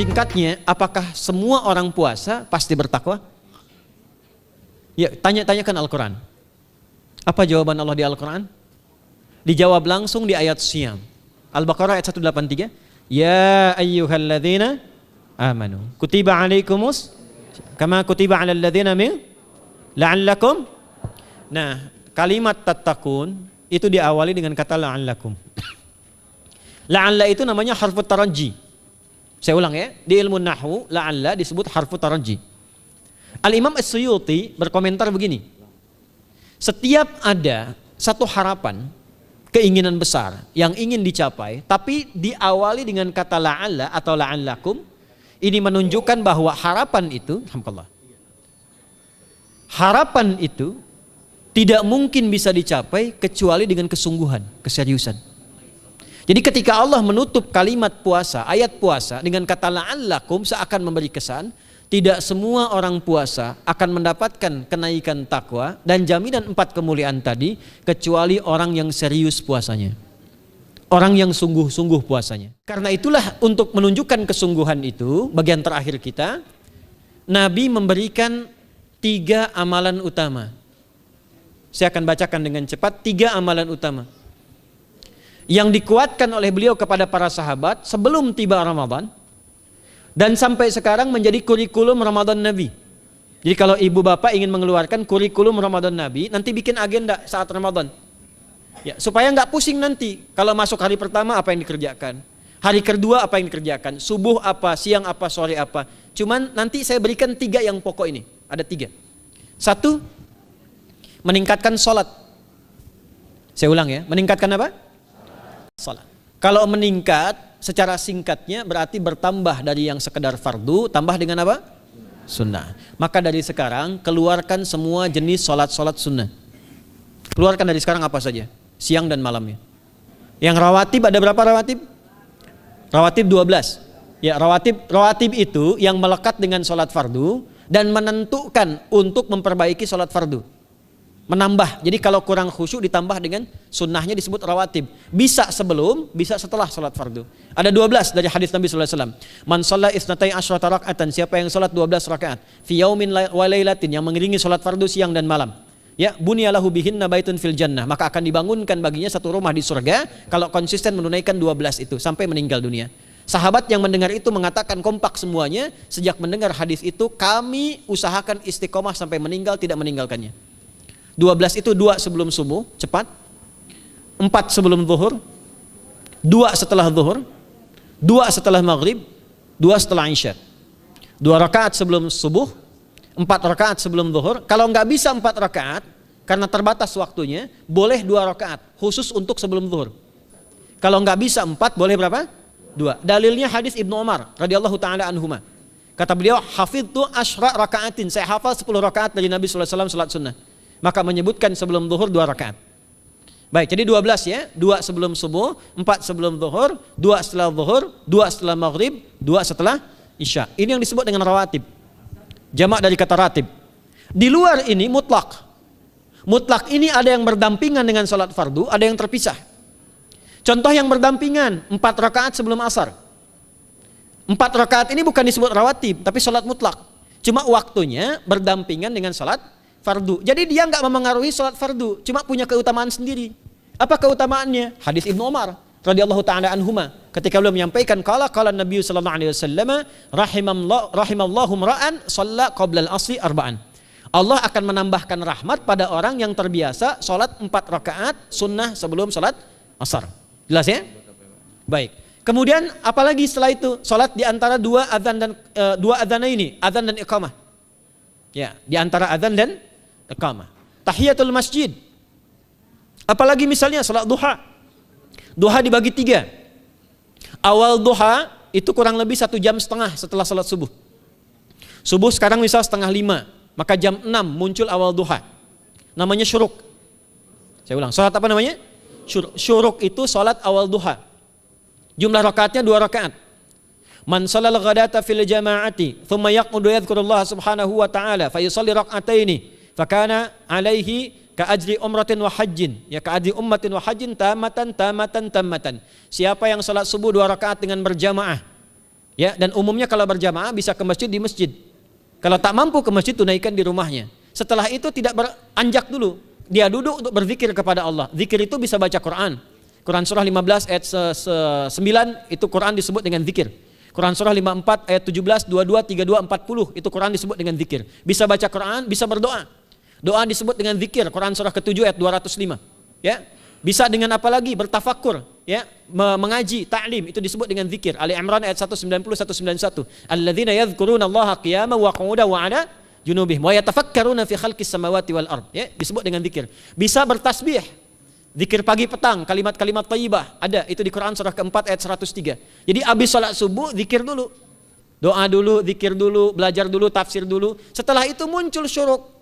singkatnya, apakah semua orang puasa pasti bertakwa? Ya, tanya-tanyakan Al-Quran. Apa jawaban Allah di Al-Quran? Dijawab langsung di ayat Siyam. Al-Baqarah ayat 183. Ya ayyuhalladzina amanu kutiba alaikumus kama kutiba alal ladzina min la'allakum. Nah, kalimat tattaqun itu diawali dengan kata la'allakum. La'alla itu namanya harfu taraji. Saya ulang ya, di ilmu nahwu la'alla disebut harfu taraji. Al-Imam As-Suyuti berkomentar begini. Setiap ada satu harapan, keinginan besar yang ingin dicapai, tapi diawali dengan kata la'alla atau la'allakum, ini menunjukkan bahwa harapan itu, alhamdulillah, harapan itu tidak mungkin bisa dicapai kecuali dengan kesungguhan, keseriusan. Jadi ketika Allah menutup kalimat puasa, ayat puasa dengan kata la'allakum, seakan memberi kesan tidak semua orang puasa akan mendapatkan kenaikan takwa dan jaminan 4 kemuliaan tadi kecuali orang yang serius puasanya, orang yang sungguh-sungguh puasanya. Karena itulah untuk menunjukkan kesungguhan itu, bagian terakhir kita, Nabi memberikan 3 amalan utama. Saya akan bacakan dengan cepat 3 amalan utama yang dikuatkan oleh beliau kepada para sahabat sebelum tiba Ramadan. Dan sampai sekarang menjadi kurikulum Ramadan Nabi. Jadi kalau ibu bapak ingin mengeluarkan kurikulum Ramadan Nabi, nanti bikin agenda saat Ramadan. Ya, supaya nggak pusing nanti. Kalau masuk hari pertama apa yang dikerjakan, hari kedua apa yang dikerjakan, subuh apa, siang apa, sore apa. Cuman nanti saya berikan 3 yang pokok ini. Ada 3. 1, meningkatkan sholat. Saya ulang ya, meningkatkan apa? Sholat. Kalau meningkat secara singkatnya berarti bertambah dari yang sekedar fardu, tambah dengan apa? Sunnah. Maka dari sekarang keluarkan semua jenis sholat-sholat sunnah. Keluarkan dari sekarang apa saja, siang dan malamnya. Yang rawatib ada berapa rawatib? Rawatib 12. Ya, rawatib itu yang melekat dengan sholat fardu dan menentukan untuk memperbaiki sholat fardu. Menambah, jadi kalau kurang khusyuk ditambah dengan sunnahnya disebut rawatib. Bisa sebelum, bisa setelah sholat fardu. Ada 12 dari hadis Nabi SAW. Man shalla isnatai asyrata rak'atan, siapa yang sholat 12 rakaat fi yaumin wa lailatin, yang mengiringi sholat fardu siang dan malam, ya, bunyalahu bihinna baitun fil jannah, maka akan dibangunkan baginya satu rumah di surga kalau konsisten menunaikan 12 itu sampai meninggal dunia. Sahabat yang mendengar itu mengatakan kompak semuanya, sejak mendengar hadis itu kami usahakan istiqomah sampai meninggal tidak meninggalkannya. 12 itu 2 sebelum subuh, cepat. 4 sebelum zuhur, 2 setelah zuhur, 2 setelah maghrib, 2 setelah isya. 2 rakaat sebelum subuh, 4 rakaat sebelum zuhur. Kalau nggak bisa 4 rakaat karena terbatas waktunya, boleh 2 rakaat khusus untuk sebelum zuhur. Kalau nggak bisa 4, boleh berapa? 2. Dalilnya hadis Ibnu Umar radhiyallahu taala anhuma. Kata beliau, hafidtu asyra rakaatin, saya hafal 10 rakaat dari Nabi sallallahu alaihi wasallam salat sunnah. Maka menyebutkan sebelum zuhur 2 rakaat. Baik, jadi 12 ya, 2 sebelum subuh, 4 sebelum zuhur, 2 setelah zuhur, 2 setelah maghrib, 2 setelah isya. Ini yang disebut dengan rawatib. Jamak dari kata ratib. Di luar ini mutlak. Mutlak ini ada yang berdampingan dengan sholat fardu, ada yang terpisah. Contoh yang berdampingan, 4 rakaat sebelum asar. 4 rakaat ini bukan disebut rawatib, tapi sholat mutlak. Cuma waktunya berdampingan dengan sholat fardu. Jadi dia nggak memengaruhi sholat fardu, cuma punya keutamaan sendiri. Apa keutamaannya? Hadis Ibnu Umar radhiyallahu taala anhuma, ketika beliau menyampaikan qala Nabi sallallahu alaihi wasallam rahimallahu ra'an shalla qabla al-asri arba'an. Allah akan menambahkan rahmat pada orang yang terbiasa sholat 4 rakaat sunnah sebelum sholat asar. Jelas ya? Baik. Kemudian apalagi setelah itu? Sholat di antara 2 adzan dan 2 adzan ini, adzan dan iqamah. Ya, di antara adzan dan iqamah. Tahiyatul masjid. Apalagi misalnya salat duha. Duha dibagi 3. Awal duha itu kurang lebih 1,5 jam setelah salat subuh. Subuh sekarang misal 4:30, maka jam 6 muncul awal duha. Namanya syuruk. Saya ulang, salat apa namanya? Syuruk. Syuruk itu salat awal duha. Jumlah rakaatnya 2 rakaat. Man sallal ghadata fil jama'ati thumma yaqudu yadhkurullah subhanahu wa ta'ala fa yusalli rak'ataini fakana alaihi ka ajri umratin wa hajjin, ya ka ajri ummatin wa hajjin tamatan. Siapa yang salat subuh 2 rakaat dengan berjamaah, Ya, dan umumnya kalau berjamaah bisa ke masjid di masjid. Kalau tak mampu ke masjid, tunaikan di rumahnya. Setelah itu tidak beranjak dulu. Dia duduk untuk berzikir kepada Allah. Zikir itu bisa baca Quran. Quran surah 15 ayat 9 itu Quran disebut dengan zikir. Quran surah 54 ayat 17, 22, 32, 40 itu Quran disebut dengan zikir. Bisa baca Quran, bisa berdoa. Doa disebut dengan zikir. Quran surah ke-7 ayat 205. Ya. Bisa dengan apa lagi? Bertafakur, ya, mengaji, ta'lim, itu disebut dengan zikir. Ali Imran ayat 190 191. Alladzina yadhkuruna Allaha qiyaman wa qu'udan wa 'ala junubihim wa yatafakkaruna fi khalqis samawati wal ard, ya, disebut dengan zikir. Bisa bertasbih. Zikir pagi petang, kalimat-kalimat thayyibah, ada itu di Quran surah keempat ayat 103. Jadi habis salat subuh zikir dulu. Doa dulu, zikir dulu, belajar dulu, tafsir dulu. Setelah itu muncul syuruk.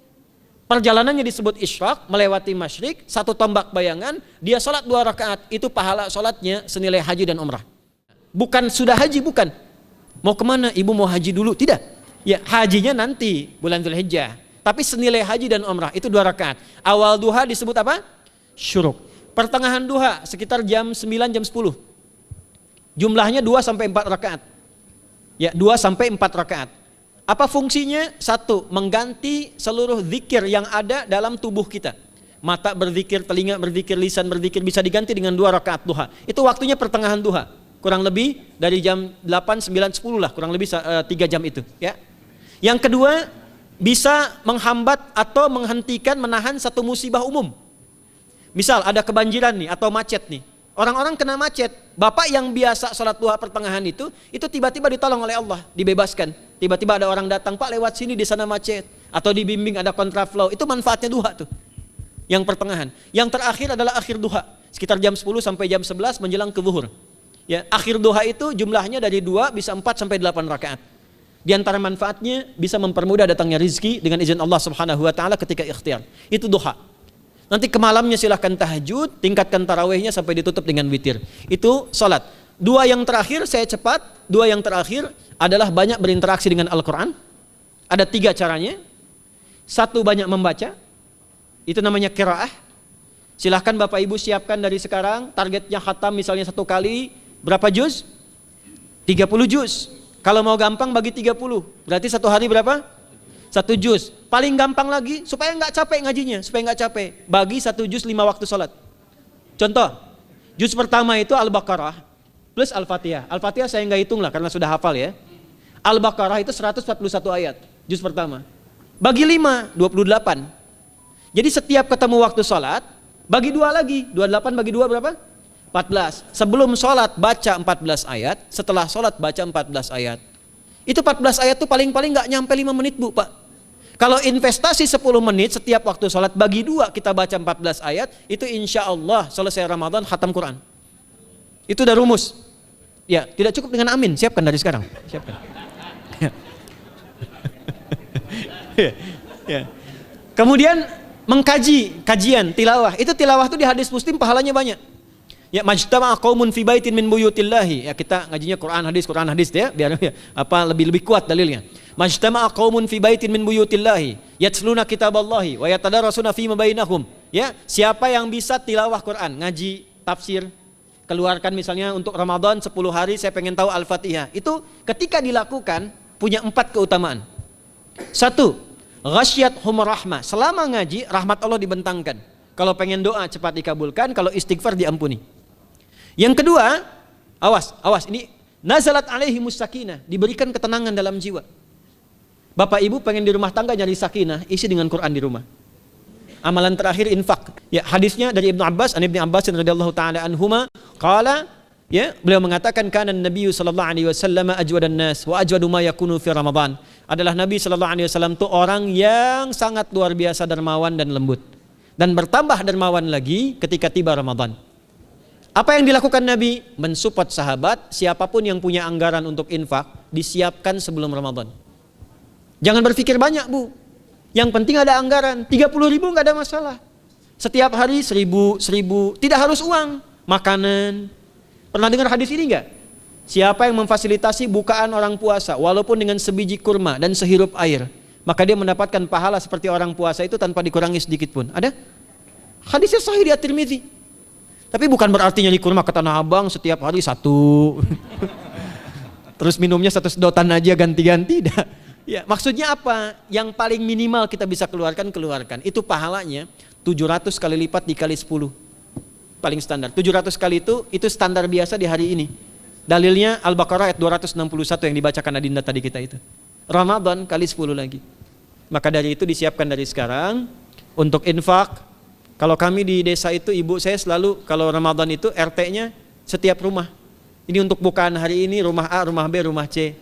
Perjalanannya disebut isyraq, melewati masyrik, satu tombak bayangan, dia sholat 2 rakaat, itu pahala sholatnya senilai haji dan umrah. Bukan sudah haji, bukan. Mau kemana? Ibu mau haji dulu? Tidak. Ya, hajinya nanti, bulan Dzulhijjah. Tapi senilai haji dan umrah, itu 2 rakaat. Awal duha disebut apa? Syuruk. Pertengahan duha, sekitar jam 9, jam 10. Jumlahnya 2 sampai 4 rakaat. Ya, 2 sampai 4 rakaat. Apa fungsinya? 1, mengganti seluruh zikir yang ada dalam tubuh kita. Mata berzikir, telinga berzikir, lisan berzikir, bisa diganti dengan 2 rakaat duha. Itu waktunya pertengahan duha. Kurang lebih dari jam 8, 9, 10 lah, kurang lebih 3 jam itu. Ya. Yang kedua, bisa menghambat atau menghentikan, menahan satu musibah umum. Misal ada kebanjiran nih atau macet nih. Orang-orang kena macet, bapak yang biasa sholat duha pertengahan itu tiba-tiba ditolong oleh Allah, dibebaskan. Tiba-tiba ada orang datang, Pak lewat sini di sana macet. Atau dibimbing ada kontraflow, itu manfaatnya duha tuh. Yang pertengahan. Yang terakhir adalah akhir duha, sekitar jam 10 sampai jam 11 menjelang ke zuhur. Ya, akhir duha itu jumlahnya dari 2 bisa 4 sampai 8 rakaat. Di antara manfaatnya bisa mempermudah datangnya rezeki dengan izin Allah Subhanahu wa taala ketika ikhtiar. Itu duha. Nanti ke malamnya silahkan tahajud, tingkatkan tarawihnya sampai ditutup dengan witir. Itu salat. 2 yang terakhir saya cepat, 2 yang terakhir adalah banyak berinteraksi dengan Al-Quran. Ada 3 caranya. 1, banyak membaca. Itu namanya qiraah. Silahkan Bapak Ibu siapkan dari sekarang, targetnya khatam misalnya 1 kali, berapa juz? 30 juz. Kalau mau gampang bagi 30, berarti 1 hari berapa? 1 juz. Paling gampang lagi, supaya nggak capek ngajinya, supaya nggak capek, bagi 1 juz 5 waktu sholat. Contoh, juz pertama itu Al-Baqarah plus Al-Fatihah. Al-Fatihah saya nggak hitung lah karena sudah hafal ya. Al-Baqarah itu 141 ayat, juz pertama. Bagi 5, 28. Jadi setiap ketemu waktu sholat, bagi 2 lagi, 28 bagi 2 berapa? 14. Sebelum sholat baca 14 ayat, setelah sholat baca 14 ayat. Itu 14 ayat tuh paling-paling nggak nyampe 5 menit Bu, Pak. Kalau investasi 10 menit setiap waktu sholat bagi 2 kita baca 14 ayat, itu insya Allah selesai Ramadan khatam Quran. Itu udah rumus. Ya, tidak cukup dengan amin, siapkan dari sekarang. Siapkan. Ya. Kemudian mengkaji, kajian, tilawah. Itu tilawah itu di hadis Muslim pahalanya banyak. Ya, majtama'a qaumun fi baitin min buyutillahi. Ya, kita ngajinya Quran hadis ya, biar ya, lebih kuat dalilnya. Majtama'a qaumun fi baitin min buyutillahi yatsluna kitaballahi wa yatadarasuna fima bainahum. Ya, siapa yang bisa tilawah Quran, ngaji, tafsir, keluarkan misalnya untuk Ramadan 10 hari saya pengen tahu Al-Fatihah. Itu ketika dilakukan punya 4 keutamaan. 1, ghasyiyatuhum rahmah. Selama ngaji rahmat Allah dibentangkan. Kalau pengen doa cepat dikabulkan, kalau istighfar diampuni. Yang kedua, awas ini nazalat alaihimus sakinah, diberikan ketenangan dalam jiwa. Bapak Ibu pengen di rumah tangga nyari sakinah, isi dengan Quran di rumah. Amalan terakhir infak. Ya, hadisnya dari Ibnu Abbas, Ibnu Abbas radhiyallahu taala anhuma, qala, ya, beliau mengatakan kana Nabi sallallahu alaihi wasallam ajwadan nas wa ajwadu ma yakunu fi Ramadan. Adalah Nabi sallallahu alaihi wasallam itu orang yang sangat luar biasa dermawan dan lembut. Dan bertambah dermawan lagi ketika tiba Ramadan. Apa yang dilakukan Nabi? Mensupport sahabat, siapapun yang punya anggaran untuk infak, disiapkan sebelum Ramadan. Jangan berpikir banyak Bu. Yang penting ada anggaran, 30.000 nggak ada masalah. Setiap hari 1.000, tidak harus uang, makanan. Pernah dengar hadis ini nggak? Siapa yang memfasilitasi bukaan orang puasa, walaupun dengan sebiji kurma dan sehirup air, maka dia mendapatkan pahala seperti orang puasa itu tanpa dikurangi sedikit pun. Ada? Hadisnya sahih di At-Tirmidzi. Tapi bukan berarti nyari kurma ke Tanah Abang setiap hari 1. terus minumnya satu sedotan aja ganti-ganti dah. Ya, maksudnya apa? Yang paling minimal kita bisa keluarkan. Itu pahalanya 700 kali lipat dikali 10. Paling standar. 700 kali itu standar biasa di hari ini. Dalilnya Al-Baqarah ayat 261 yang dibacakan Adinda tadi kita itu. Ramadan kali 10 lagi. Maka dari itu disiapkan dari sekarang untuk infak. Kalau kami di desa itu, ibu saya selalu kalau Ramadan itu RT-nya setiap rumah. Ini untuk bukaan hari ini rumah A, rumah B, rumah C.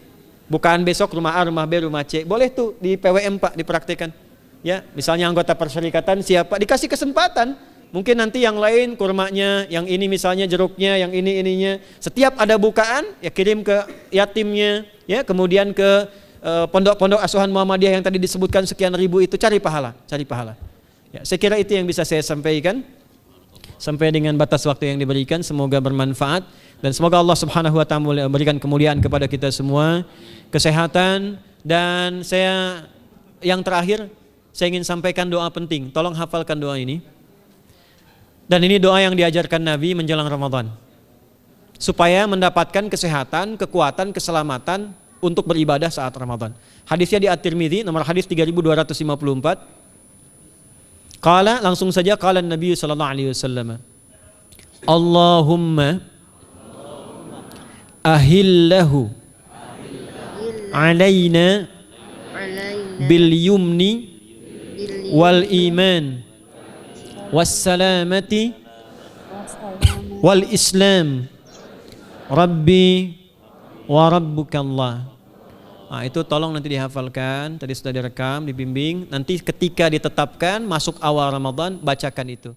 Bukaan besok rumah A, rumah B, rumah C. Boleh tuh di PWM Pak dipraktikkan. Ya, misalnya anggota perserikatan siapa dikasih kesempatan. Mungkin nanti yang lain kurmanya, yang ini misalnya jeruknya, yang ini ininya. Setiap ada bukaan ya kirim ke yatimnya, ya kemudian ke pondok-pondok asuhan Muhammadiyah yang tadi disebutkan sekian ribu itu, cari pahala. Ya, saya kira itu yang bisa saya sampaikan. Sampai dengan batas waktu yang diberikan, semoga bermanfaat dan semoga Allah Subhanahu wa taala memberikan kemuliaan kepada kita semua, kesehatan, dan yang terakhir saya ingin sampaikan doa penting. Tolong hafalkan doa ini. Dan ini doa yang diajarkan Nabi menjelang Ramadan. Supaya mendapatkan kesehatan, kekuatan, keselamatan untuk beribadah saat Ramadan. Hadisnya di At-Tirmidzi nomor hadis 3254. Qala, langsung saja qala Nabi sallallahu alaihi wasallam. Allahumma ahillahu alaina bil yumni wal iman was salamati wal islam rabbi wa rabbukallah. Nah, itu tolong nanti dihafalkan, tadi sudah direkam, dibimbing. Nanti ketika ditetapkan masuk awal Ramadan, bacakan itu.